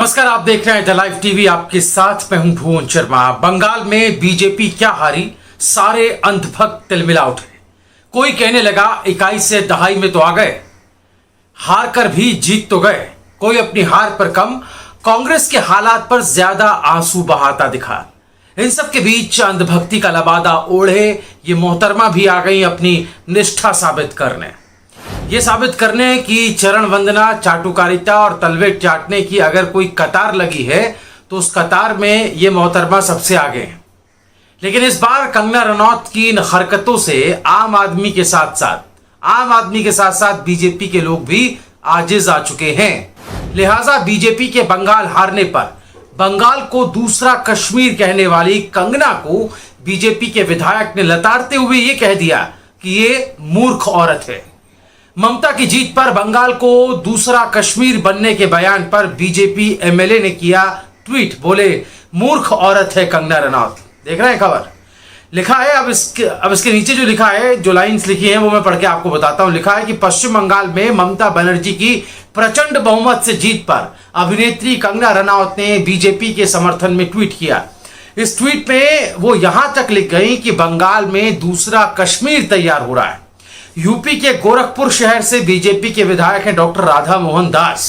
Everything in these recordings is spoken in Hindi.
नमस्कार, आप देख रहे हैं द लाइव टीवी। आपके साथ मैं हूं भुवन शर्मा। बंगाल में बीजेपी क्या हारी, सारे अंधभक्त तिलमिला उठे। कोई कहने लगा इकाई से दहाई में तो आ गए, हार कर भी जीत तो गए। कोई अपनी हार पर कम, कांग्रेस के हालात पर ज्यादा आंसू बहाता दिखा। इन सब के बीच अंधभक्ति का लबादा ओढ़े ये मोहतरमा भी आ गई अपनी निष्ठा साबित करने। ये साबित करने की चरण वंदना, चाटुकारिता और तलवे चाटने की अगर कोई कतार लगी है तो उस कतार में ये मोहतरमा सबसे आगे है। लेकिन इस बार कंगना रनौत की इन हरकतों से आम आदमी के साथ साथ बीजेपी के लोग भी आजिज आ चुके हैं। लिहाजा बीजेपी के बंगाल हारने पर बंगाल को दूसरा कश्मीर कहने वाली कंगना को बीजेपी के विधायक ने लताड़ते हुए ये कह दिया कि ये मूर्ख औरत है। ममता की जीत पर बंगाल को दूसरा कश्मीर बनने के बयान पर बीजेपी एमएलए ने किया ट्वीट। बोले, मूर्ख औरत है कंगना रनौत। देख रहे हैं खबर, लिखा है। अब इसके नीचे जो लिखा है, जो लाइंस लिखी हैं वो मैं पढ़ के आपको बताता हूं। लिखा है कि पश्चिम बंगाल में ममता बनर्जी की प्रचंड बहुमत से जीत पर अभिनेत्री कंगना रनौत ने बीजेपी के समर्थन में ट्वीट किया। इस ट्वीट में वो यहां तक लिख गई कि बंगाल में दूसरा कश्मीर तैयार हो रहा है। यूपी के गोरखपुर शहर से बीजेपी के विधायक हैं डॉक्टर राधा मोहन दास।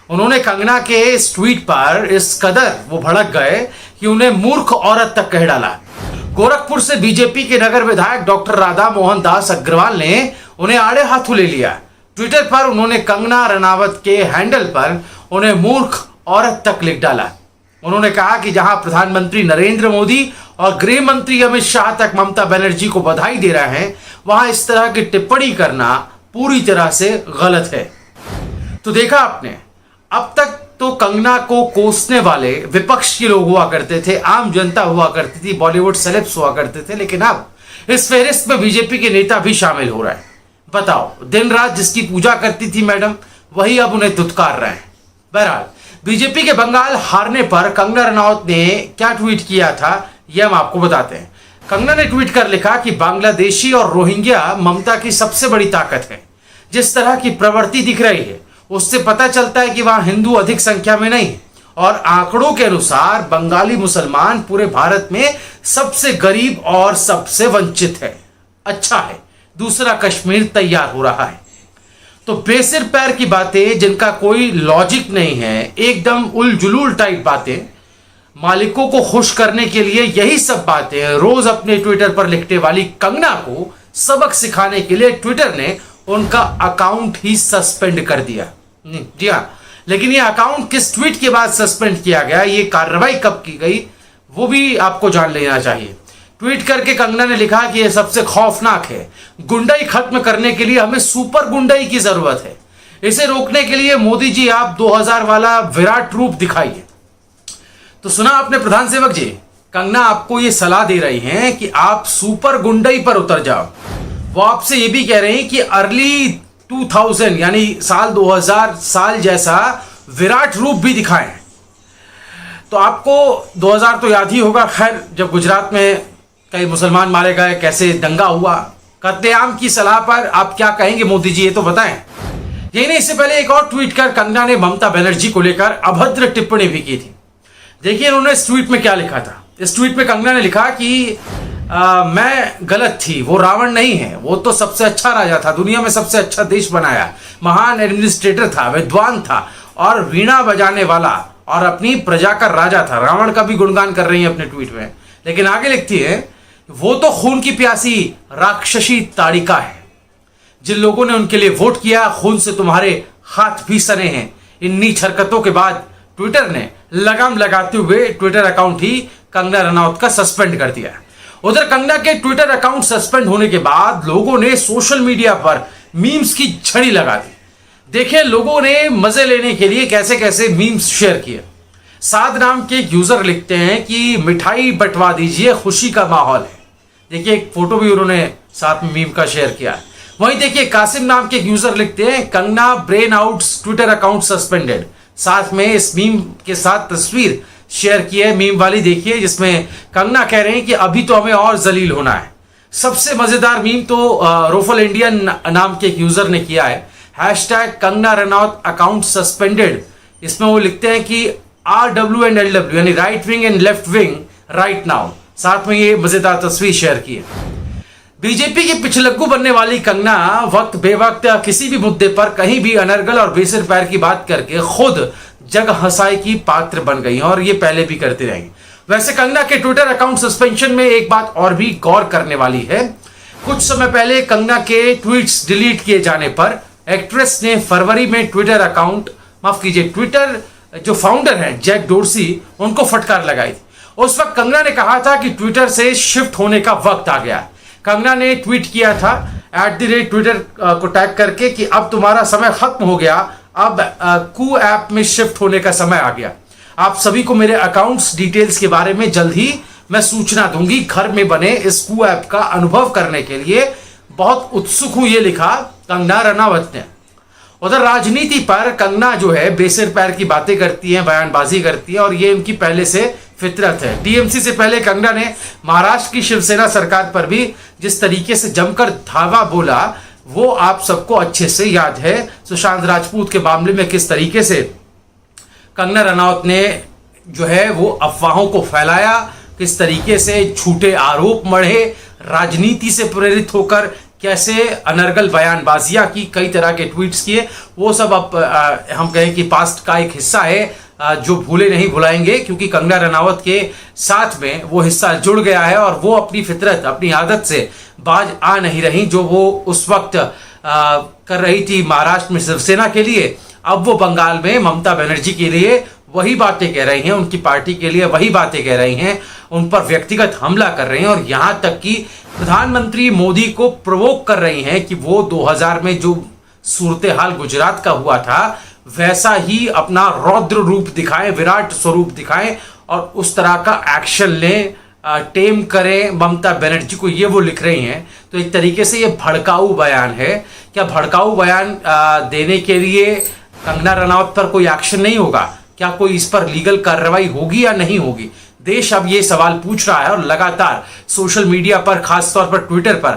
उन्होंने कंगना के इस ट्वीट पर इस कदर वो भड़क गए कि उन्हें मूर्ख औरत तक कह डाला। गोरखपुर से बीजेपी के नगर विधायक डॉक्टर राधा मोहन दास अग्रवाल ने उन्हें आड़े हाथों ले लिया। ट्विटर पर उन्होंने कंगना रनावत के हैंडल पर उन्हें मूर्ख औरत तक लिख डाला। उन्होंने कहा कि जहां प्रधानमंत्री नरेंद्र मोदी और गृह मंत्री अमित शाह तक ममता बनर्जी को बधाई दे रहे हैं, वहां इस तरह की टिप्पणी करना पूरी तरह से गलत है। तो देखा आपने, अब तक तो कंगना को कोसने वाले विपक्ष के लोग हुआ करते थे, आम जनता हुआ करती थी, बॉलीवुड सेलेब्स हुआ करते थे। लेकिन अब इस फहरिस्त में बीजेपी के नेता भी शामिल हो रहे हैं। बताओ, दिन रात जिसकी पूजा करती थी मैडम, वही अब उन्हें दुत्कार रहे हैं। बहरहाल, बीजेपी के बंगाल हारने पर कंगना रनौत ने क्या ट्वीट किया था, यह हम आपको बताते हैं। कंगना ने ट्वीट कर लिखा कि बांग्लादेशी और रोहिंग्या ममता की सबसे बड़ी ताकत है। जिस तरह की प्रवृत्ति दिख रही है उससे पता चलता है कि वहां हिंदू अधिक संख्या में नहीं, और आंकड़ों के अनुसार बंगाली मुसलमान पूरे भारत में सबसे गरीब और सबसे वंचित है। अच्छा है, दूसरा कश्मीर तैयार हो रहा है। तो बेसिर पैर की बातें जिनका कोई लॉजिक नहीं है, एकदम उलझुलूल टाइप बातें, मालिकों को खुश करने के लिए यही सब बातें रोज अपने ट्विटर पर लिखने वाली कंगना को सबक सिखाने के लिए ट्विटर ने उनका अकाउंट ही सस्पेंड कर दिया। जी हाँ, लेकिन ये अकाउंट किस ट्वीट के बाद सस्पेंड किया गया, ये कार्रवाई कब की गई, वो भी आपको जान लेना चाहिए। ट्वीट करके कंगना ने लिखा कि यह सबसे खौफनाक है। गुंडाई खत्म करने के लिए हमें सुपर गुंडाई की जरूरत है। इसे रोकने के लिए मोदी जी आप 2000 वाला विराट रूप दिखाइए। तो सुना आपने प्रधान सेवक जी, कंगना आपको ये सलाह दे रही हैं कि आप सुपर गुंडई पर उतर जाओ। वो आपसे ये भी कह रहे हैं कि अर्ली 2000 यानी साल 2000 साल जैसा विराट रूप भी दिखाएं। तो आपको 2000 तो याद ही होगा, खैर, जब गुजरात में कई मुसलमान मारे गए, कैसे दंगा हुआ। कत्लेआम की सलाह पर आप क्या कहेंगे मोदी जी, ये तो बताएं। यही नहीं, इससे पहले एक और ट्वीट कर कंगना ने ममता बनर्जी को लेकर अभद्र टिप्पणी भी की थी। देखिए उन्होंने इस ट्वीट में क्या लिखा था। इस ट्वीट में कंगना ने लिखा कि मैं गलत थी, वो रावण नहीं है, वो तो सबसे अच्छा राजा था, दुनिया में सबसे अच्छा देश बनाया, महान एडमिनिस्ट्रेटर था, विद्वान था और वीणा बजाने वाला और अपनी प्रजा का राजा था। रावण का भी गुणगान कर रही है अपने ट्वीट में। लेकिन आगे लिखती है, वो तो खून की प्यासी राक्षसी ताड़िका है। जिन लोगों ने उनके लिए वोट किया, खून से तुम्हारे हाथ भी सने हैं। इन नीच हरकतों के बाद ट्विटर ने लगाम लगाते हुए ट्विटर अकाउंट ही कंगना रनौत का सस्पेंड कर दिया। उधर कंगना के ट्विटर अकाउंट सस्पेंड होने के बाद लोगों ने सोशल मीडिया पर मीम्स की झड़ी लगा दी। देखिए लोगों ने मजे लेने के लिए कैसे कैसे मीम्स शेयर किए। साद नाम के एक यूजर लिखते हैं कि मिठाई बंटवा दीजिए, खुशी का माहौल है। देखिए एक फोटो भी उन्होंने साथ में मीम का शेयर किया। वहीं देखिए कासिम नाम के एक यूजर लिखते हैं, Kangana brain out Twitter account suspended. साथ में इस मीम के साथ तस्वीर शेयर की है, मीम वाली देखिए, जिसमें कंगना कह रहे हैं कि अभी तो हमें और जलील होना है। सबसे मजेदार मीम तो रोफल इंडियन नाम के एक यूजर ने किया है, hashtag Kangana Ranaut account suspended. इसमें वो लिखते हैं कि RW एंड LW यानी right wing and left wing right now, साथ में ये मजेदार तस्वीर शेयर की है। बीजेपी की पिछलग्गू बनने वाली कंगना वक्त बेवक्त किसी भी मुद्दे पर कहीं भी अनर्गल और बेसिर पैर की बात करके खुद जग हंसाई की पात्र बन गई हैं और ये पहले भी करती रहेंगी। वैसे कंगना के ट्विटर अकाउंट सस्पेंशन में एक बात और भी गौर करने वाली है। कुछ समय पहले कंगना के ट्वीट्स डिलीट किए जाने पर एक्ट्रेस ने फरवरी में ट्विटर अकाउंट ट्विटर जो फाउंडर हैं जैक डोर्सी, उनको फटकार लगाई थी। उस वक्त कंगना ने कहा था कि ट्विटर से शिफ्ट होने का वक्त आ गया है। कंगना ने ट्वीट किया था @ट्विटर को टैग करके कि अब तुम्हारा समय खत्म हो गया, अब कू ऐप में शिफ्ट होने का समय आ गया। आप सभी को मेरे अकाउंट्स डिटेल्स के बारे में जल्द ही मैं सूचना दूंगी। घर में बने इस कू ऐप का अनुभव करने के लिए बहुत उत्सुक हूं, ये लिखा कंगना रनावत ने। उधर राजनीति पर कंगना जो है बेसिर पैर की बातें करती है, बयानबाजी करती है और ये उनकी पहले से फितरत है। टीएमसी से पहले कंगना ने महाराष्ट्र की शिवसेना सरकार पर भी जिस तरीके से जमकर धावा बोला वो आप सबको अच्छे से याद है। सुशांत राजपूत के मामले में किस तरीके से कंगना रनौत ने जो है वो अफवाहों को फैलाया, किस तरीके से झूठे आरोप मढ़े, राजनीति से प्रेरित होकर कैसे अनर्गल बयानबाजियां की, कई तरह के ट्वीट्स किए, वो सब अब हम कहें कि पास्ट का एक हिस्सा है जो भूले नहीं भुलाएंगे, क्योंकि कंगना रनावत के साथ में वो हिस्सा जुड़ गया है और वो अपनी फितरत, अपनी आदत से बाज आ नहीं रही जो वो उस वक्त कर रही थी महाराष्ट्र में शिवसेना के लिए। अब वो बंगाल में ममता बनर्जी के लिए वही बातें कह रही हैं, उनकी पार्टी के लिए वही बातें कह रही हैं, उन पर व्यक्तिगत हमला कर रही हैं और यहां तक कि प्रधानमंत्री मोदी को प्रोवोक कर रही हैं कि वो 2000 में जो सूरत हाल गुजरात का हुआ था वैसा ही अपना रौद्र रूप दिखाएं, विराट स्वरूप दिखाएं और उस तरह का एक्शन लें, टेम करें ममता बनर्जी को, ये वो लिख रही हैं। तो एक तरीके से ये भड़काऊ बयान है। क्या भड़काऊ बयान देने के लिए कंगना रनावत पर कोई एक्शन नहीं होगा? क्या कोई इस पर लीगल कार्रवाई होगी या नहीं होगी? देश अब ये सवाल पूछ रहा है और लगातार सोशल मीडिया पर, खासतौर पर ट्विटर पर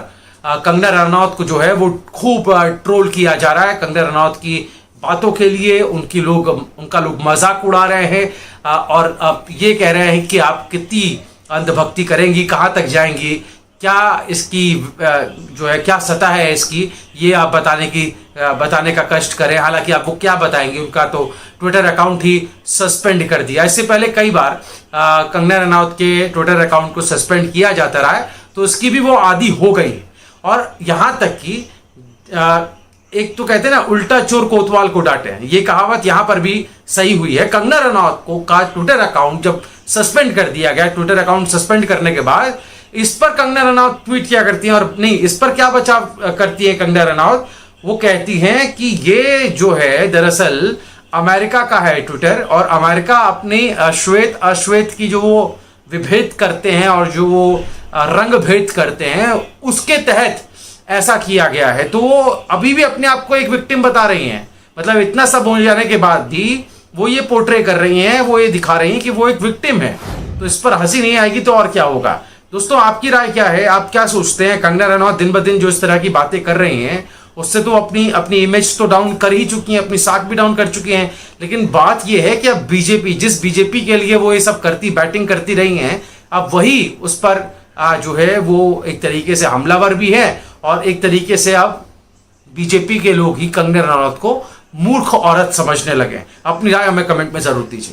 कंगना रनावत को जो है वो खूब ट्रोल किया जा रहा है। कंगना रनावत की बातों के लिए उनका लोग मजाक उड़ा रहे हैं और अब ये कह रहे हैं कि आप कितनी अंधभक्ति करेंगी, कहाँ तक जाएंगी, क्या इसकी जो है क्या सतह है इसकी, ये आप बताने का कष्ट करें। हालांकि आपको क्या बताएंगे, उनका तो ट्विटर अकाउंट ही सस्पेंड कर दिया। इससे पहले कई बार कंगना रनावत के ट्विटर अकाउंट को सस्पेंड किया जाता रहा है, तो इसकी भी वो आदी हो गई। और यहां तक कि एक तो कहते हैं ना, उल्टा चोर कोतवाल को डांटे, ये कहावत यहां पर भी सही हुई है। कंगना रनावत को का ट्विटर अकाउंट जब सस्पेंड कर दिया गया, ट्विटर अकाउंट सस्पेंड करने के बाद इस पर कंगना रनावत ट्वीट क्या करती हैं और नहीं, इस पर क्या बचाव करती है कंगना रनावत? वो कहती हैं कि ये जो है दरअसल अमेरिका का है ट्विटर और अमेरिका अपनी श्वेत अश्वेत की जो वो विभेद करते हैं और जो वो रंग भेद करते हैं उसके तहत ऐसा किया गया है। तो वो अभी भी अपने आप को एक विक्टिम बता रही हैं। मतलब इतना सब हो जाने के बाद भी वो ये पोर्ट्रे कर रही हैं, वो ये दिखा रही हैं कि वो एक विक्टिम है। तो इस पर हंसी नहीं आएगी तो और क्या होगा? दोस्तों, आपकी राय क्या है? आप क्या सोचते हैं? कंगना रनावत दिन ब दिन जो इस तरह की बातें कर रही हैं उससे तो अपनी इमेज तो डाउन कर ही चुकी हैं, अपनी साख भी डाउन कर चुकी हैं। लेकिन बात यह है कि अब बीजेपी, जिस बीजेपी के लिए वो ये सब बैटिंग करती रही हैं, अब वही उस पर जो है वो एक तरीके से हमलावर भी है और एक तरीके से अब बीजेपी के लोग ही कंगना रनावत को मूर्ख औरत समझने लगे। अपनी राय हमें कमेंट में जरूर दीजिए।